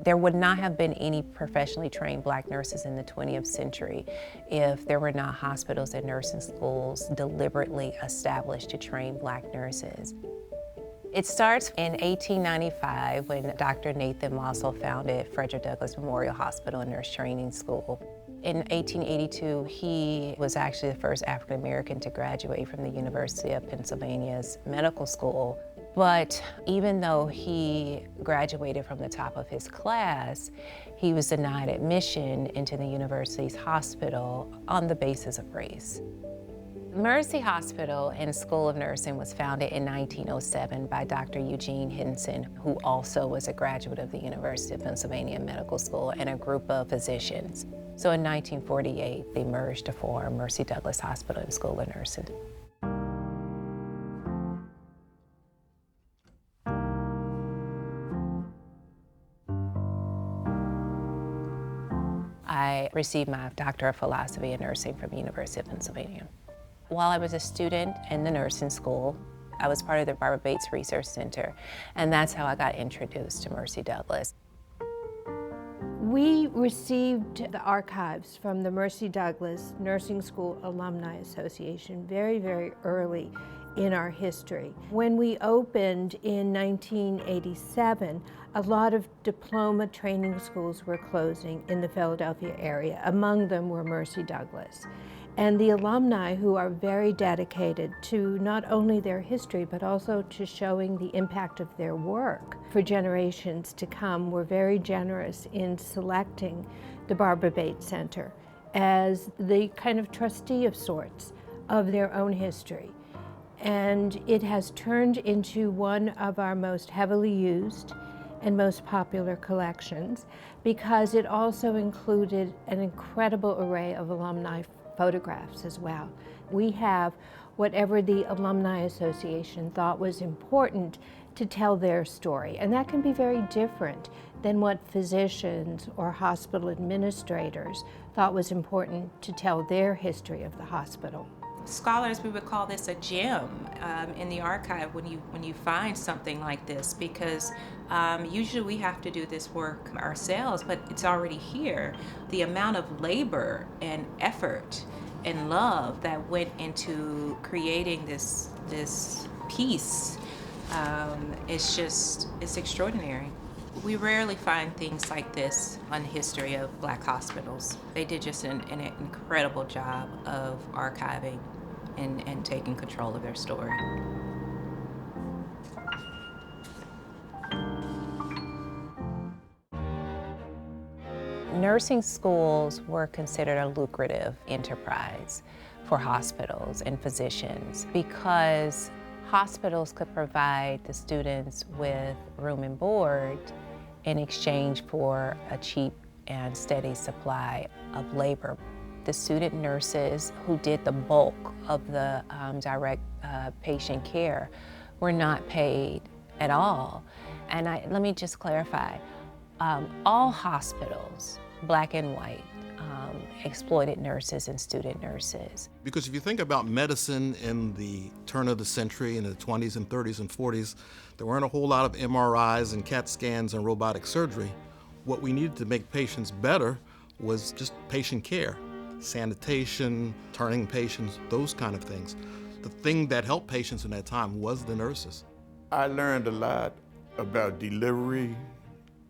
There would not have been any professionally trained Black nurses in the 20th century if there were not hospitals and nursing schools deliberately established to train Black nurses. It starts in 1895 when Dr. Nathan Mossel founded Frederick Douglass Memorial Hospital and Nurse Training School. In 1882, he was actually the first African American to graduate from the University of Pennsylvania's medical school. But even though he graduated from the top of his class, he was denied admission into the university's hospital on the basis of race. Mercy Hospital and School of Nursing was founded in 1907 by Dr. Eugene Henson, who also was a graduate of the University of Pennsylvania Medical School, and a group of physicians. So in 1948, they merged to form Mercy Douglass Hospital and School of Nursing. I received my Doctor of Philosophy in Nursing from the University of Pennsylvania. While I was a student in the nursing school, I was part of the Barbara Bates Research Center, and that's how I got introduced to Mercy Douglass. We received the archives from the Mercy Douglass Nursing School Alumni Association very, very early in our history. When we opened in 1987, a lot of diploma training schools were closing in the Philadelphia area. Among them were Mercy Douglass. And the alumni, who are very dedicated to not only their history, but also to showing the impact of their work for generations to come, were very generous in selecting the Barbara Bates Center as the kind of trustee of sorts of their own history. And it has turned into one of our most heavily used and most popular collections because it also included an incredible array of alumni photographs as well. We have whatever the Alumni Association thought was important to tell their story, and that can be very different than what physicians or hospital administrators thought was important to tell their history of the hospital. Scholars, we would call this a gem in the archive when you find something like this, because usually we have to do this work ourselves, but it's already here. The amount of labor and effort and love that went into creating this piece it's extraordinary. We rarely find things like this on the history of Black hospitals. They did just an incredible job of archiving and taking control of their story. Nursing schools were considered a lucrative enterprise for hospitals and physicians because hospitals could provide the students with room and board in exchange for a cheap and steady supply of labor. The student nurses who did the bulk of the direct patient care were not paid at all. And let me just clarify, all hospitals, Black and white, exploited nurses and student nurses. Because if you think about medicine in the turn of the century, in the 20s and 30s and 40s, there weren't a whole lot of MRIs and CAT scans and robotic surgery. What we needed to make patients better was just patient care, sanitation, turning patients, those kind of things. The thing that helped patients in that time was the nurses. I learned a lot about delivery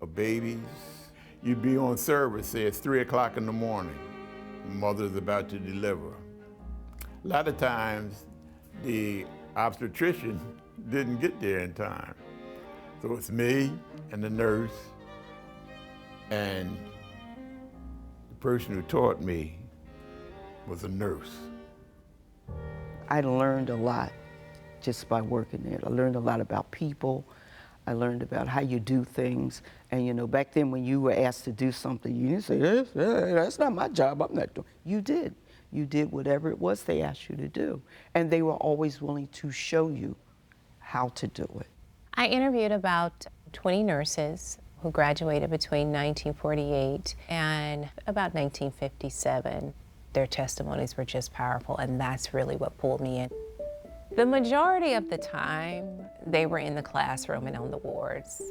of babies. You'd be on service, say it's 3 o'clock in the morning. Mother's about to deliver. A lot of times, the obstetrician didn't get there in time. So it's me and the nurse, and the person who taught me was a nurse. I learned a lot just by working there. I learned a lot about people. I learned about how you do things. And you know, back then when you were asked to do something, you didn't say, that's not my job, I'm not doing it. You did. You did whatever it was they asked you to do. And they were always willing to show you how to do it. I interviewed about 20 nurses who graduated between 1948 and about 1957. Their testimonies were just powerful, and that's really what pulled me in. The majority of the time, they were in the classroom and on the wards.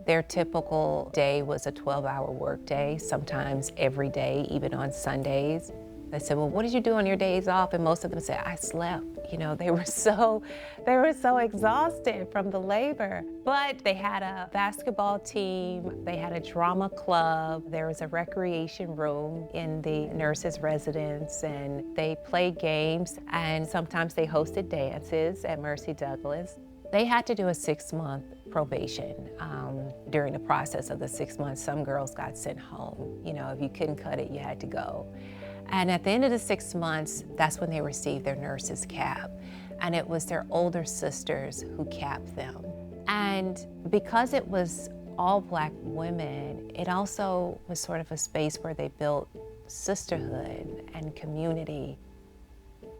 Their typical day was a 12-hour workday, sometimes every day, even on Sundays. They said, well, what did you do on your days off? And most of them said, I slept. You know, they were so exhausted from the labor. But they had a basketball team, they had a drama club, there was a recreation room in the nurses' residence, and they played games, and sometimes they hosted dances at Mercy Douglass. They had to do a 6-month probation. During the process of the 6 months, some girls got sent home. You know, if you couldn't cut it, you had to go. And at the end of the 6 months, that's when they received their nurse's cap. And it was their older sisters who capped them. And because it was all Black women, it also was sort of a space where they built sisterhood and community.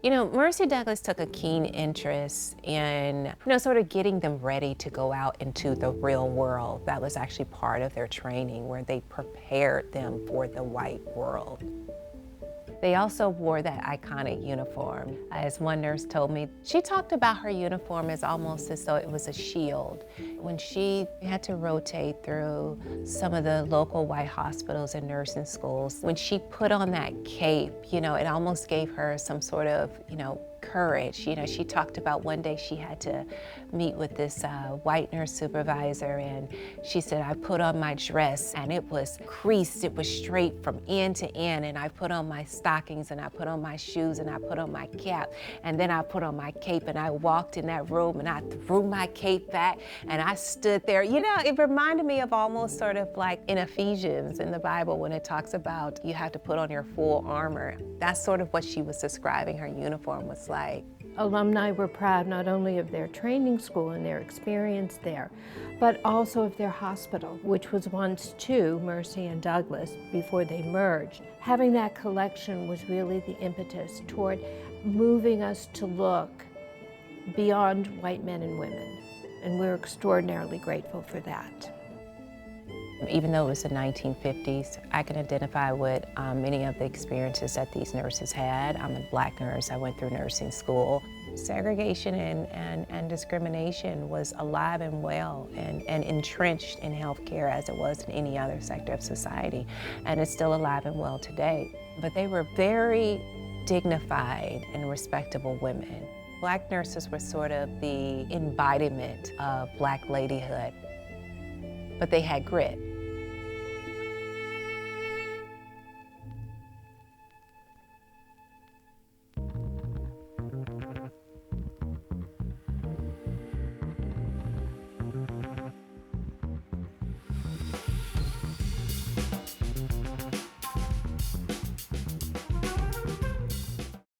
You know, Mercy Douglass took a keen interest in, sort of getting them ready to go out into the real world. That was actually part of their training, where they prepared them for the white world. They also wore that iconic uniform. As one nurse told me, she talked about her uniform as almost as though it was a shield. When she had to rotate through some of the local white hospitals and nursing schools, when she put on that cape, it almost gave her some sort of, courage. She talked about one day she had to meet with this white nurse supervisor, and she said, I put on my dress and it was creased, it was straight from end to end, and I put on my stockings and I put on my shoes and I put on my cap, and then I put on my cape, and I walked in that room and I threw my cape back and I stood there. It reminded me of almost sort of like in Ephesians in the Bible when it talks about you have to put on your full armor. That's sort of what she was describing her uniform was like. Alumni were proud not only of their training school and their experience there, but also of their hospital, which was once two, Mercy and Douglass, before they merged. Having that collection was really the impetus toward moving us to look beyond white men and women, and we're extraordinarily grateful for that. Even though it was the 1950s, I can identify with many of the experiences that these nurses had. I'm a Black nurse, I went through nursing school. Segregation and discrimination was alive and well and entrenched in healthcare as it was in any other sector of society. And it's still alive and well today. But they were very dignified and respectable women. Black nurses were sort of the embodiment of Black ladyhood. But they had grit.